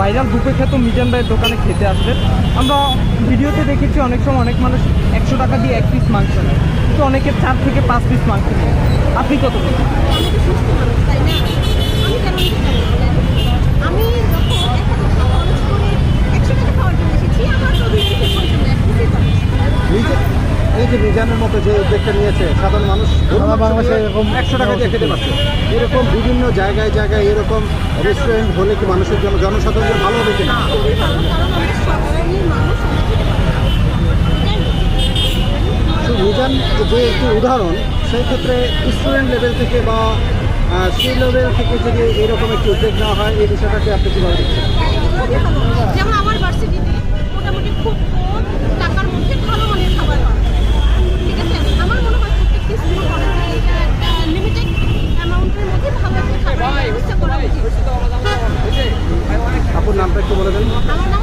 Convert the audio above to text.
Viral buffet খেত মিজান ভাইয়ের দোকানে খেতে আসবেন। আমরা ভিডিওতে দেখেছি অনেক সময় অনেক মানুষ 100 টাকা দিয়ে 1 পিস মাংস নেয়, কিন্তু অনেকে 4 থেকে 5 পিস মাংস নেয়। আপনি কত নেন? আমি তো সুস্থ মানুষ, তাই না? আমি কেন নিতে যাবো বলেন? আমি যখন 1000 টাকা খরচ করে 100 টাকা খাওয়ার জন্য এসেছি, আমার তো 2 পিসের প্রয়োজন নেই, 1 পিসই যথেষ্ট। এই যে মিজানের মতো যে উদ্যোগটা নিয়েছে, সাধারণ মানুষ বাংলাদেশে এরকম 100 টাকা দিয়ে খেতে পারছে, এরকম বিভিন্ন জায়গায় জায়গায় এরকম রেস্টুরেন্ট হলে কি মানুষের জন্য, জনসাধারণের ভালো হবে কিনা? খুবই ভালো, কারণ আমরা সাধারণ মানুষ, আমরা খেতে পারি। তো মিজান যে একটি উদাহরণ, সেই ক্ষেত্রে স্টুডেন্ট লেভেল থেকে বা সেই লেভেল থেকে যদি এরকম একটি উদ্যোগ নেওয়া হয়, এই বিষয়টাকে আপনি কীভাবে দেখছেন? খুবই ভালো। যেমন আমার ভার্সিটিতে মোটামুটি খুব কম টাকার মধ্যে ভালো মানের খাবার পাওয়া যায়। ঠিক আছে? আমার মনে হয় প্রত্যেকটি স্কুল কলেজে এটা একটা লিমিটেড অ্যামাউন্টের মধ্যে ভালো একটা খাবারের ব্যবস্থা করা উচিত। আপনার নামটা একটু বলে দেন। আমার নাম